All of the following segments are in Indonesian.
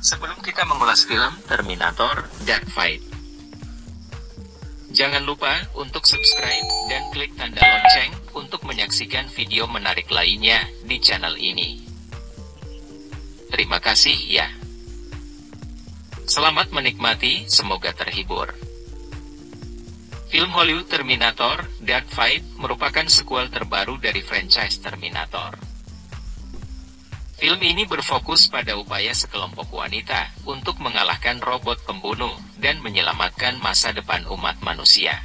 Sebelum kita mengulas film Terminator Dark Fate, jangan lupa untuk subscribe dan klik tanda lonceng untuk menyaksikan video menarik lainnya di channel ini. Terima kasih ya. Selamat menikmati, semoga terhibur. Film Hollywood Terminator Dark Fate merupakan sequel terbaru dari franchise Terminator. Film ini berfokus pada upaya sekelompok wanita untuk mengalahkan robot pembunuh dan menyelamatkan masa depan umat manusia.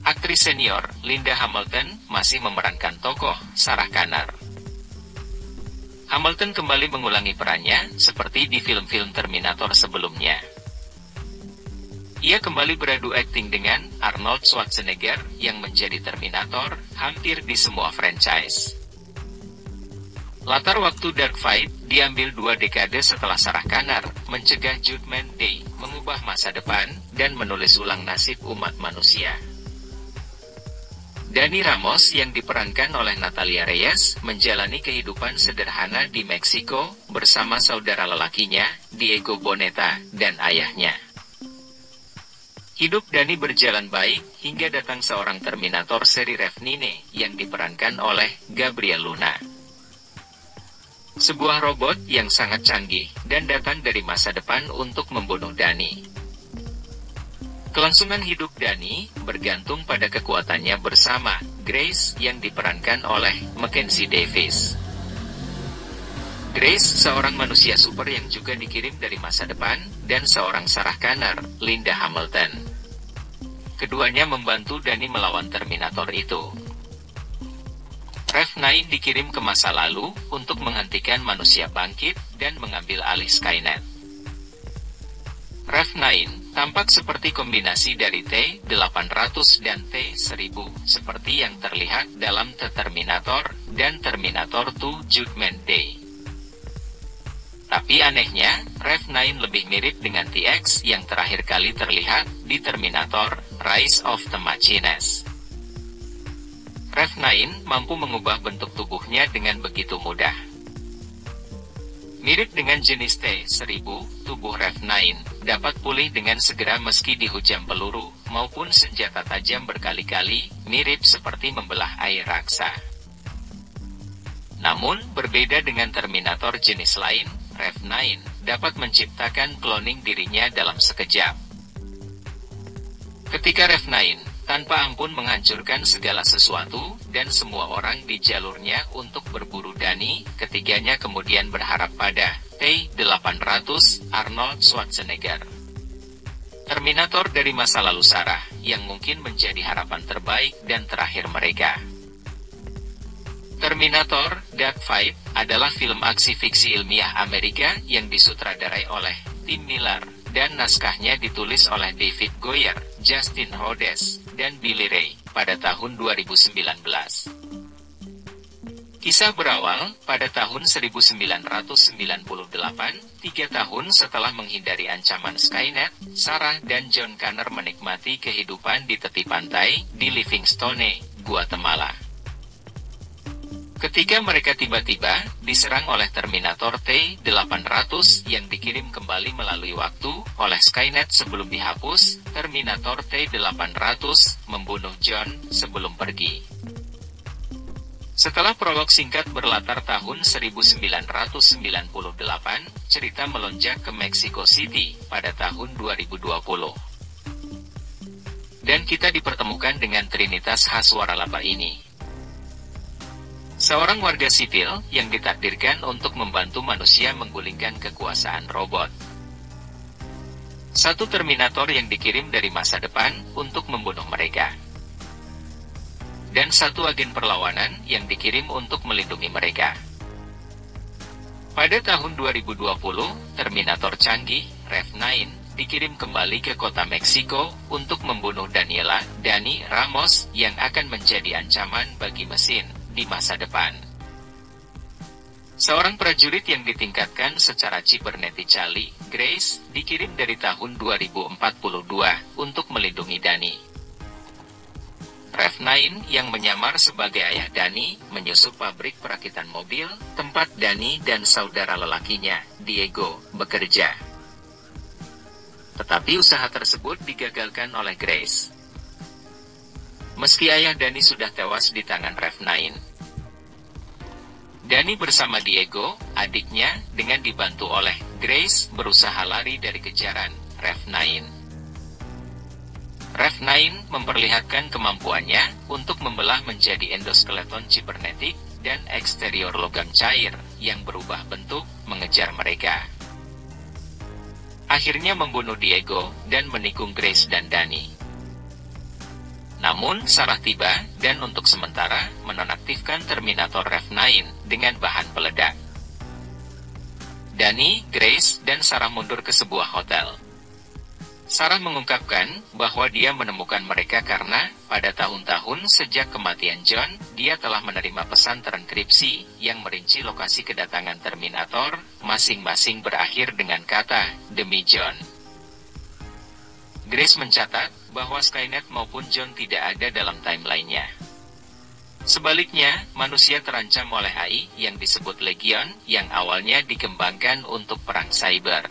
Aktris senior Linda Hamilton masih memerankan tokoh Sarah Connor. Hamilton kembali mengulangi perannya seperti di film-film Terminator sebelumnya. Ia kembali beradu akting dengan Arnold Schwarzenegger yang menjadi Terminator hampir di semua franchise. Latar waktu Dark Fate diambil 2 dekade setelah Sarah Connor mencegah Judgment Day mengubah masa depan dan menulis ulang nasib umat manusia. Dani Ramos yang diperankan oleh Natalia Reyes menjalani kehidupan sederhana di Meksiko bersama saudara lelakinya, Diego Boneta, dan ayahnya. Hidup Dani berjalan baik hingga datang seorang Terminator seri Rev9 yang diperankan oleh Gabriel Luna. Sebuah robot yang sangat canggih dan datang dari masa depan untuk membunuh Dani. Kelangsungan hidup Dani bergantung pada kekuatannya bersama Grace yang diperankan oleh Mackenzie Davis. Grace seorang manusia super yang juga dikirim dari masa depan, dan seorang Sarah Connor, Linda Hamilton. Keduanya membantu Dani melawan Terminator itu. Rev9 dikirim ke masa lalu untuk menghentikan manusia bangkit dan mengambil alih Skynet. Rev9 tampak seperti kombinasi dari T-800 dan T-1000 seperti yang terlihat dalam The Terminator dan Terminator 2 Judgment Day. Tapi anehnya, Rev9 lebih mirip dengan T-X yang terakhir kali terlihat di Terminator Rise of the Machines. Rev9 mampu mengubah bentuk tubuhnya dengan begitu mudah. Mirip dengan jenis T-1000, tubuh Rev9 dapat pulih dengan segera meski dihujam peluru, maupun senjata tajam berkali-kali, mirip seperti membelah air raksa. Namun, berbeda dengan Terminator jenis lain, Rev9 dapat menciptakan cloning dirinya dalam sekejap. Ketika Rev9 tanpa ampun menghancurkan segala sesuatu dan semua orang di jalurnya untuk berburu Dani, ketiganya kemudian berharap pada T-800 Arnold Schwarzenegger. Terminator dari masa lalu Sarah, yang mungkin menjadi harapan terbaik dan terakhir mereka. Terminator Dark Fate adalah film aksi fiksi ilmiah Amerika yang disutradarai oleh Tim Miller, dan naskahnya ditulis oleh David Goyer, Justin Rhodes, dan Billy Ray pada tahun 2019. Kisah berawal pada tahun 1998, 3 tahun setelah menghindari ancaman Skynet. Sarah dan John Connor menikmati kehidupan di tepi pantai di Livingstone, Guatemala. Ketika mereka tiba-tiba diserang oleh Terminator T-800 yang dikirim kembali melalui waktu oleh Skynet sebelum dihapus, Terminator T-800 membunuh John sebelum pergi. Setelah prolog singkat berlatar tahun 1998, cerita melonjak ke Mexico City pada tahun 2020. Dan kita dipertemukan dengan trinitas khas waralaba ini. Seorang warga sipil yang ditakdirkan untuk membantu manusia menggulingkan kekuasaan robot. Satu Terminator yang dikirim dari masa depan untuk membunuh mereka. Dan satu agen perlawanan yang dikirim untuk melindungi mereka. Pada tahun 2020, Terminator canggih, Rev9, dikirim kembali ke kota Meksiko untuk membunuh Dani Ramos yang akan menjadi ancaman bagi mesin di masa depan. Seorang prajurit yang ditingkatkan secara cibernetically, Grace, dikirim dari tahun 2042 untuk melindungi Dani. Rev9 yang menyamar sebagai ayah Dani menyusup pabrik perakitan mobil, tempat Dani dan saudara lelakinya, Diego, bekerja. Tetapi usaha tersebut digagalkan oleh Grace. Meski ayah Dani sudah tewas di tangan Rev9, Dani bersama Diego, adiknya, dengan dibantu oleh Grace, berusaha lari dari kejaran Rev9. Rev9 memperlihatkan kemampuannya untuk membelah menjadi endoskeleton cibernetik dan eksterior logam cair yang berubah bentuk mengejar mereka. Akhirnya membunuh Diego dan menikung Grace dan Dani. Namun, Sarah tiba dan untuk sementara menonaktifkan Terminator Rev9 dengan bahan peledak. Dani, Grace, dan Sarah mundur ke sebuah hotel. Sarah mengungkapkan bahwa dia menemukan mereka karena, pada tahun-tahun sejak kematian John, dia telah menerima pesan terenkripsi yang merinci lokasi kedatangan Terminator, masing-masing berakhir dengan kata, "Demi John." Grace mencatat bahwa Skynet maupun John tidak ada dalam timeline-nya. Sebaliknya, manusia terancam oleh AI yang disebut Legion, yang awalnya dikembangkan untuk perang cyber.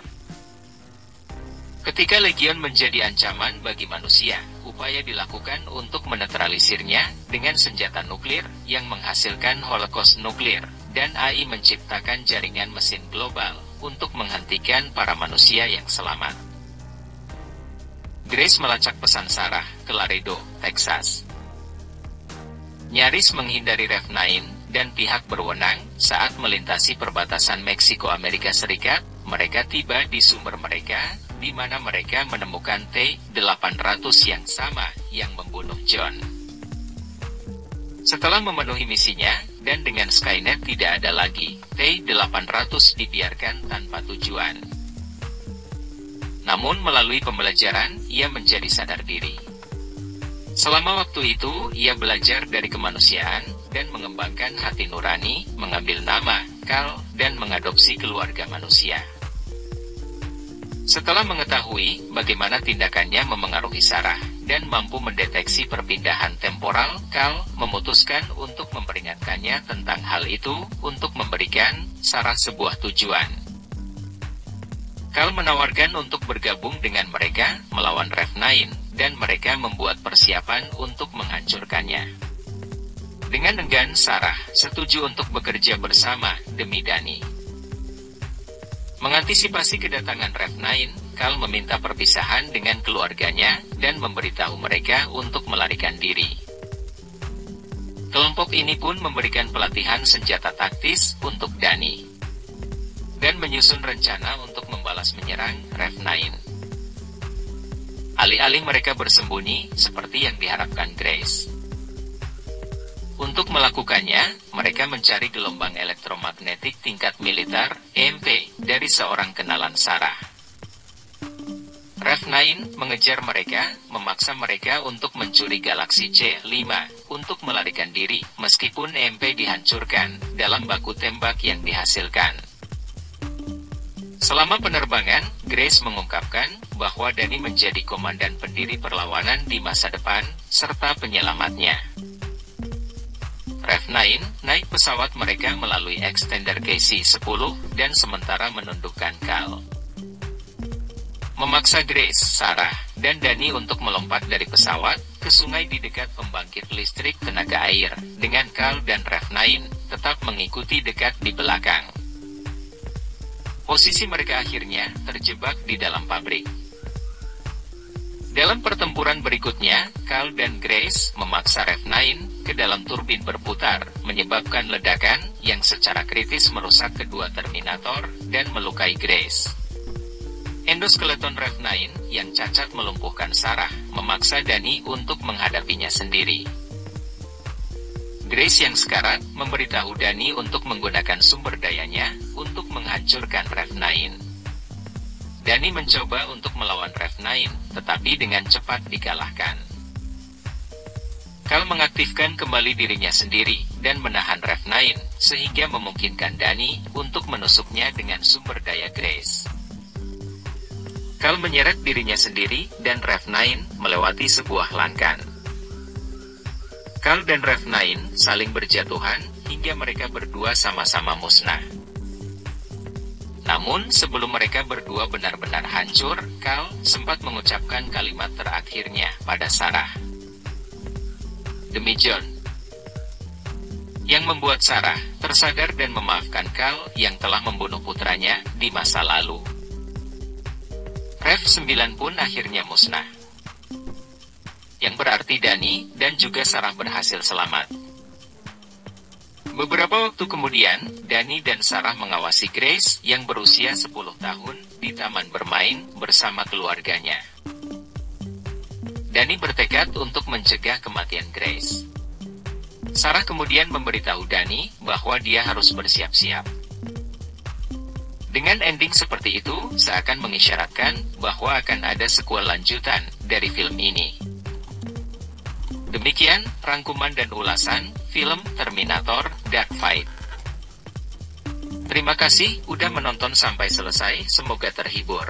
Ketika Legion menjadi ancaman bagi manusia, upaya dilakukan untuk menetralisirnya dengan senjata nuklir yang menghasilkan holocaust nuklir, dan AI menciptakan jaringan mesin global untuk menghentikan para manusia yang selamat. Grace melacak pesan Sarah ke Laredo, Texas. Nyaris menghindari Rev9 dan pihak berwenang saat melintasi perbatasan Meksiko Amerika Serikat, mereka tiba di sumber mereka, di mana mereka menemukan T-800 yang sama yang membunuh John. Setelah memenuhi misinya, dan dengan Skynet tidak ada lagi, T-800 dibiarkan tanpa tujuan. Namun melalui pembelajaran, ia menjadi sadar diri. Selama waktu itu, ia belajar dari kemanusiaan, dan mengembangkan hati nurani, mengambil nama, Carl, dan mengadopsi keluarga manusia. Setelah mengetahui bagaimana tindakannya memengaruhi Sarah, dan mampu mendeteksi perpindahan temporal, Carl memutuskan untuk memperingatkannya tentang hal itu, untuk memberikan Sarah sebuah tujuan. Carl menawarkan untuk bergabung dengan mereka, melawan Rev9, dan mereka membuat persiapan untuk menghancurkannya. Dengan enggan, Sarah setuju untuk bekerja bersama demi Dani. Mengantisipasi kedatangan Rev9, Carl meminta perpisahan dengan keluarganya dan memberitahu mereka untuk melarikan diri. Kelompok ini pun memberikan pelatihan senjata taktis untuk Dani dan menyusun rencana untuk membalas menyerang Rev9. Alih-alih mereka bersembunyi seperti yang diharapkan Grace. Untuk melakukannya, mereka mencari gelombang elektromagnetik tingkat militer, EMP, dari seorang kenalan Sarah. Rev9 mengejar mereka, memaksa mereka untuk mencuri galaksi C5, untuk melarikan diri, meskipun EMP dihancurkan, dalam baku tembak yang dihasilkan. Selama penerbangan, Grace mengungkapkan bahwa Dani menjadi komandan pendiri perlawanan di masa depan, serta penyelamatnya. Rev9 naik pesawat mereka melalui extender KC-10 dan sementara menundukkan Carl. Memaksa Grace, Sarah, dan Dani untuk melompat dari pesawat ke sungai di dekat pembangkit listrik tenaga air, dengan Carl dan Rev9 tetap mengikuti dekat di belakang. Posisi mereka akhirnya terjebak di dalam pabrik. Dalam pertempuran berikutnya, Carl dan Grace memaksa Rev9 ke dalam turbin berputar, menyebabkan ledakan yang secara kritis merusak kedua Terminator dan melukai Grace. Endoskeleton Rev9 yang cacat melumpuhkan Sarah, memaksa Dani untuk menghadapinya sendiri. Grace yang sekarat memberitahu Dani untuk menggunakan sumber dayanya untuk menghancurkan Rev9. Dani mencoba untuk melawan Rev9, tetapi dengan cepat dikalahkan. Carl mengaktifkan kembali dirinya sendiri, dan menahan Rev9, sehingga memungkinkan Dani untuk menusuknya dengan sumber daya Grace. Carl menyeret dirinya sendiri, dan Rev9 melewati sebuah lankan. Carl dan Rev9 saling berjatuhan hingga mereka berdua sama-sama musnah. Namun, sebelum mereka berdua benar-benar hancur, Carl sempat mengucapkan kalimat terakhirnya pada Sarah. Demi John. Yang membuat Sarah tersadar dan memaafkan Carl yang telah membunuh putranya di masa lalu. Rev9 pun akhirnya musnah. Yang berarti Danny dan juga Sarah berhasil selamat. Beberapa waktu kemudian, Danny dan Sarah mengawasi Grace yang berusia 10 tahun di taman bermain bersama keluarganya. Danny bertekad untuk mencegah kematian Grace. Sarah kemudian memberitahu Danny bahwa dia harus bersiap-siap. Dengan ending seperti itu, seakan mengisyaratkan bahwa akan ada sequel lanjutan dari film ini. Demikian rangkuman dan ulasan film Terminator Dark Fate. Terima kasih udah menonton sampai selesai, semoga terhibur.